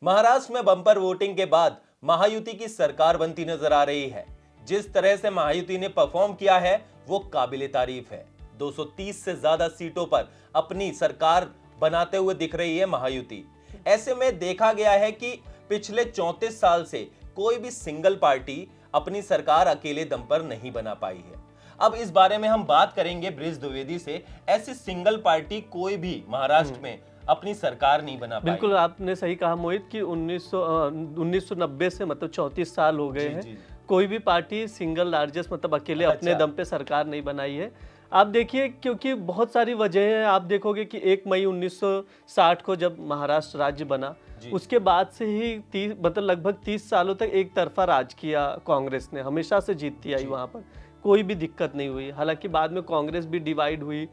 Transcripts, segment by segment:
महाराष्ट्र में bumper voting के बाद महायुति की सरकार बनती नजर आ रही है। जिस तरह से महायुति ने परफॉर्म किया है वो काबिले तारीफ है। 230 से ज्यादा सीटों पर अपनी सरकार बनाते हुए दिख रही है महायुति। ऐसे में देखा गया है कि पिछले 34 साल से कोई भी सिंगल पार्टी अपनी सरकार अकेले दम पर नहीं बना पाई है। अब इस बारे में हम बात करेंगे ब्रिज द्विवेदी से। ऐसी सिंगल पार्टी कोई भी महाराष्ट्र में अपनी सरकार नहीं बना पाई। बिल्कुल आपने सही कहा मोहित कि 1990 से मतलब 34 साल हो गए हैं। कोई भी पार्टी सिंगल लार्जेस्ट मतलब अकेले अपने दम पे सरकार नहीं बनाई है। आप देखिए क्योंकि बहुत सारी वजह हैं। आप देखोगे कि 1 मई 1960 को जब महाराष्ट्र राज्य बना उसके बाद से ही मतलब लगभग 30 सालों तक एक तरफा राज किया कांग्रेस ने, हमेशा से जीतती आई। वहाँ पर कोई भी दिक्कत नहीं हुई। हालांकि बाद में कांग्रेस भी डिवाइड हुई,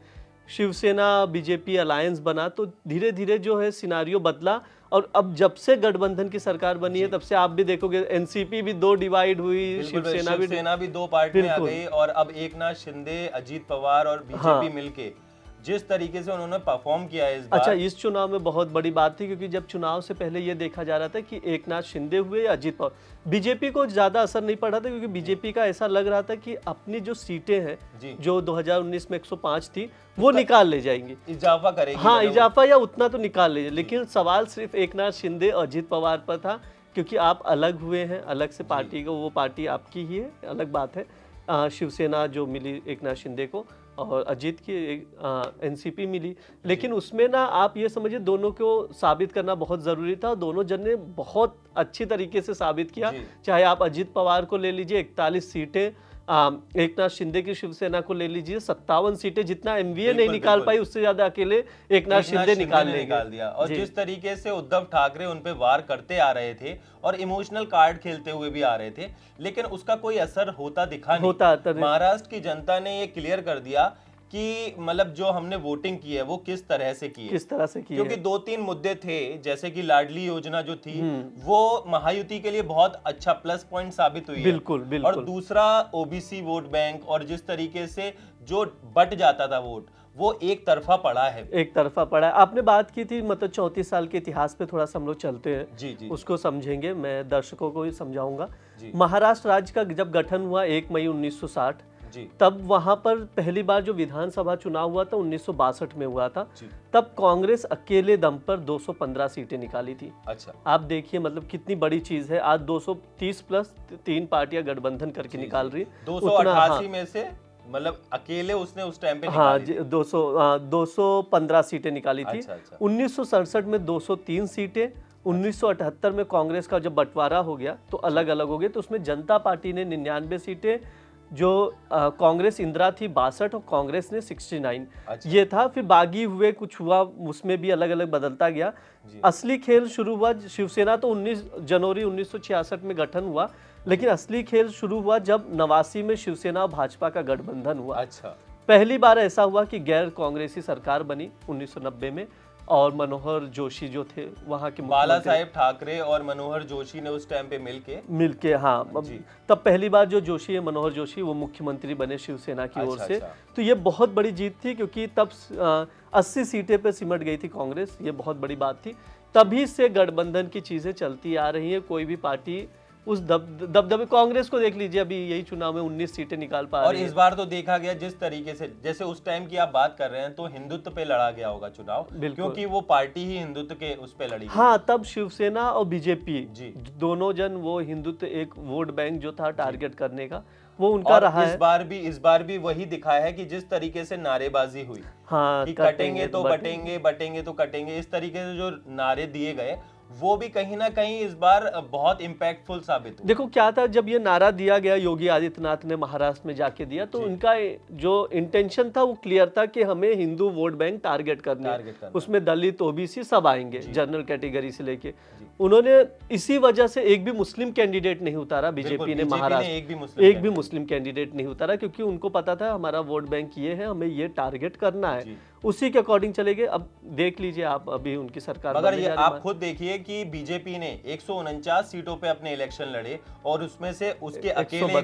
शिवसेना बीजेपी अलायंस बना, तो धीरे धीरे जो है सिनारियो बदला। और अब जब से गठबंधन की सरकार बनी है तब से आप भी देखोगे एनसीपी भी 2 डिवाइड हुई, शिवसेना भी 2 पार्ट में आ गई। और अब एकनाथ शिंदे, अजीत पवार और बीजेपी मिलके जिस तरीके से उन्होंने परफॉर्म किया है इस बार। अच्छा, इस चुनाव में बहुत बड़ी बात थी क्योंकि जब चुनाव से पहले ये देखा जा रहा था कि एकनाथ शिंदे हुए या अजीत पवार, बीजेपी को ज्यादा असर नहीं पड़ा था क्योंकि बीजेपी का ऐसा लग रहा था कि अपनी जो सीटें हैं जो 2019 में 105 थी वो निकाल ले जाएंगी, इजाफा करेगी। हाँ, इजाफा या उतना तो निकाल ले जाए। लेकिन सवाल सिर्फ एकनाथ शिंदे और अजीत पवार पर था क्योंकि आप अलग हुए हैं, अलग से पार्टी को, वो पार्टी आपकी ही है, अलग बात है। शिवसेना जो मिली एकनाथ शिंदे को और अजीत की एनसीपी मिली। लेकिन उसमें ना आप ये समझिए दोनों को साबित करना बहुत ज़रूरी था। दोनों जन ने बहुत अच्छी तरीके से साबित किया। चाहे आप अजीत पवार को ले लीजिए 41 सीटें, एकनाथ शिंदे की शिवसेना को ले लीजिए 57 सीटें। जितना एमवीए नहीं निकाल पाई उससे ज्यादा अकेले एकनाथ शिंदे निकाल दिया। और जिस तरीके से उद्धव ठाकरे उन पे वार करते आ रहे थे और इमोशनल कार्ड खेलते हुए भी आ रहे थे, लेकिन उसका कोई असर होता दिखा नहीं। महाराष्ट्र की जनता ने ये क्लियर कर दिया कि मतलब जो हमने वोटिंग की है वो किस तरह से की है। क्योंकि 2-3 मुद्दे थे, जैसे कि लाडली योजना जो थी वो महायुति के लिए बहुत अच्छा प्लस पॉइंट साबित हुई है। और दूसरा ओबीसी वोट बैंक, और जिस तरीके से जो बट जाता था वोट वो एक तरफा पड़ा है। आपने बात की थी मतलब 34 साल के इतिहास पे थोड़ा सा हम लोग चलते हैं। जी। उसको समझेंगे, मैं दर्शकों को ही समझाऊंगा। महाराष्ट्र राज्य का जब गठन हुआ 1 मई 1960, तब वहां पर पहली बार जो विधानसभा चुनाव हुआ था 1962 में हुआ था। तब कांग्रेस अकेले दम पर 215 सीटें निकाली थी। अच्छा, आप देखिए मतलब कितनी बड़ी चीज है। आज 230 प्लस 3 पार्टियां गठबंधन करके निकाल रही है। 288 में से मतलब अकेले उसने उस टाइम पे निकाली 215 सीटें निकाली थी। 1967 में 203 सीटें। 1978 में कांग्रेस का जब बंटवारा हो गया तो अलग अलग हो गए, तो उसमें जनता पार्टी ने 99 सीटें, जो कांग्रेस इंदिरा थी 62 और कांग्रेस ने 69 ये था। फिर बागी हुए, कुछ हुआ, उसमें भी अलग अलग बदलता गया। असली खेल शुरू हुआ, शिवसेना तो 19 जनवरी 1966 में गठन हुआ, लेकिन असली खेल शुरू हुआ जब 89 में शिवसेना और भाजपा का गठबंधन हुआ। अच्छा, पहली बार ऐसा हुआ कि गैर कांग्रेसी सरकार बनी 1990 में, और मनोहर जोशी जो थे वहाँ के बाला साहेब ठाकरे और मनोहर जोशी ने उस टाइम पे मिलके हाँ, तब पहली बार जो जोशी है, मनोहर जोशी, वो मुख्यमंत्री बने शिवसेना की ओर से। तो ये बहुत बड़ी जीत थी क्योंकि तब 80 सीटें पे सिमट गई थी कांग्रेस। ये बहुत बड़ी बात थी। तभी से गठबंधन की चीजें चलती आ रही है। कोई भी पार्टी उस दबदबे, कांग्रेस को देख लीजिए, अभी यही चुनाव में 19 सीटें निकाल पा रही है। और इस बार तो देखा गया जिस तरीके से, जैसे उस टाइम की आप बात कर रहे हैं, तो हिंदुत्व पे लड़ा गया होगा चुनाव, क्योंकि वो पार्टी ही हिंदुत्व के उस पे लड़ी। हाँ, तब शिवसेना और बीजेपी दोनों जन, वो हिंदुत्व एक वोट बैंक जो था टारगेट करने का, वो उनका रहा है। इस बार भी वही दिखाया है कि जिस तरीके से नारेबाजी हुई, हाँ, कि कटेंगे तो बटेंगे, बटेंगे तो कटेंगे, इस तरीके से जो नारे दिए गए वो भी कहीं ना कहीं इस बार बहुत इम्पैक्टफुल साबित हुआ। देखो क्या था, जब ये नारा दिया गया योगी आदित्यनाथ ने महाराष्ट्र में जाके दिया, तो उनका जो इंटेंशन था वो क्लियर था कि हमें हिंदू वोट बैंक टारगेट करना है। उसमें दलित, ओबीसी सब आएंगे, जनरल कैटेगरी से लेके। उन्होंने इसी वजह से एक भी मुस्लिम कैंडिडेट नहीं उतारा बीजेपी ने महाराष्ट्र, एक भी मुस्लिम कैंडिडेट नहीं उतारा, क्योंकि उनको पता था हमारा वोट बैंक ये है, हमें ये टारगेट करना है। उसी के अकॉर्डिंग चले गए। अब देख लीजिए आप, अभी उनकी सरकार, मगर ये आप खुद देखिए कि बीजेपी ने 149 सीटों पे अपने इलेक्शन लड़े और उसमें से उसके अकेले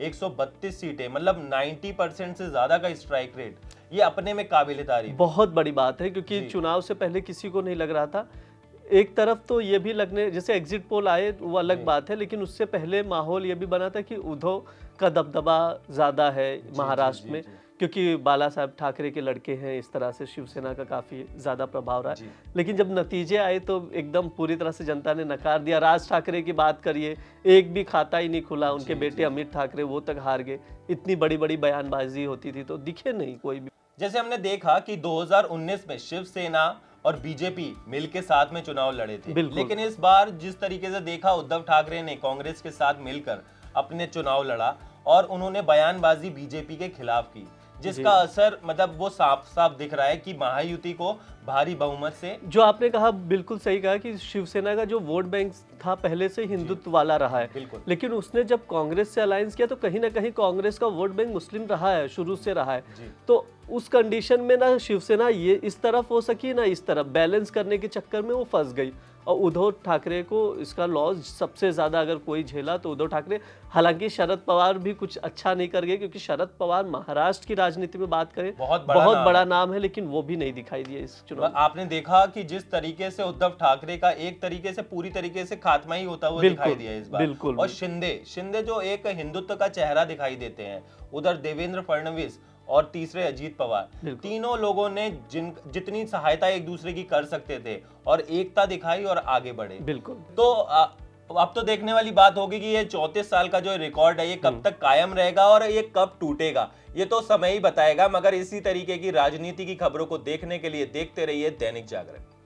132 सीटें, मतलब 90% से ज्यादा का स्ट्राइक रेट, ये अपने में काबिल तारीफ, बहुत बड़ी बात है। क्योंकि चुनाव से पहले किसी को नहीं लग रहा था एक तरफ तो ये भी लगने, जैसे एग्जिट पोल आए वो अलग बात है, लेकिन उससे पहले माहौल ये भी बना था कि उद्धव का दबदबा ज्यादा है महाराष्ट्र में, क्योंकि बाला साहब ठाकरे के लड़के हैं, इस तरह से शिवसेना का काफी ज्यादा प्रभाव रहा है। लेकिन जब नतीजे आए तो एकदम पूरी तरह से जनता ने नकार दिया। राज ठाकरे की बात करिए, एक भी खाता ही नहीं खुला, उनके बेटे अमित ठाकरे वो तक हार गए। इतनी बड़ी बड़ी बयानबाजी होती थी तो दिखे नहीं कोई भी। जैसे हमने देखा कि 2019 में शिवसेना और बीजेपी मिलके साथ में चुनाव लड़े थे, लेकिन इस बार जिस तरीके से देखा, उद्धव ठाकरे ने कांग्रेस के साथ मिलकर अपने चुनाव लड़ा और उन्होंने बयानबाजी बीजेपी के खिलाफ की, जिसका असर मतलब वो साफ साफ दिख रहा है कि महायुति को भारी बहुमत से, जो आपने कहा बिल्कुल सही कहा कि शिवसेना का जो वोट बैंक था पहले से हिंदुत्व वाला रहा है, लेकिन उसने जब कांग्रेस से अलायंस किया तो कहीं ना कहीं कांग्रेस का वोट बैंक मुस्लिम रहा है, शुरू से रहा है। तो उस कंडीशन में ना शिवसेना ये इस तरफ हो सकी ना इस तरफ, बैलेंस करने के चक्कर में वो फंस गई। और उद्धव ठाकरे को इसका लॉस सबसे ज्यादा अगर कोई झेला तो उद्धव ठाकरे। हालांकि शरद पवार भी कुछ अच्छा नहीं कर गए, क्योंकि शरद पवार महाराष्ट्र की राजनीति में बात करें बहुत बड़ा नाम है, लेकिन वो भी नहीं दिखाई दिया इस चुनाव। आपने देखा कि जिस तरीके से उद्धव ठाकरे का एक तरीके से पूरी तरीके से खात्मा ही होता हुआ दिखाई दिया इस बार। बिल्कुल। और शिंदे जो एक हिंदुत्व का चेहरा दिखाई देते हैं, उधर देवेंद्र फडणवीस और तीसरे अजीत पवार, तीनों लोगों ने जितनी सहायता एक दूसरे की कर सकते थे और एकता दिखाई और आगे बढ़े। बिल्कुल। तो अब तो देखने वाली बात होगी कि ये 34 साल का जो रिकॉर्ड है ये कब तक कायम रहेगा और ये कब टूटेगा, ये तो समय ही बताएगा। मगर इसी तरीके की राजनीति की खबरों को देखने के लिए देखते रहिए दैनिक जागरण।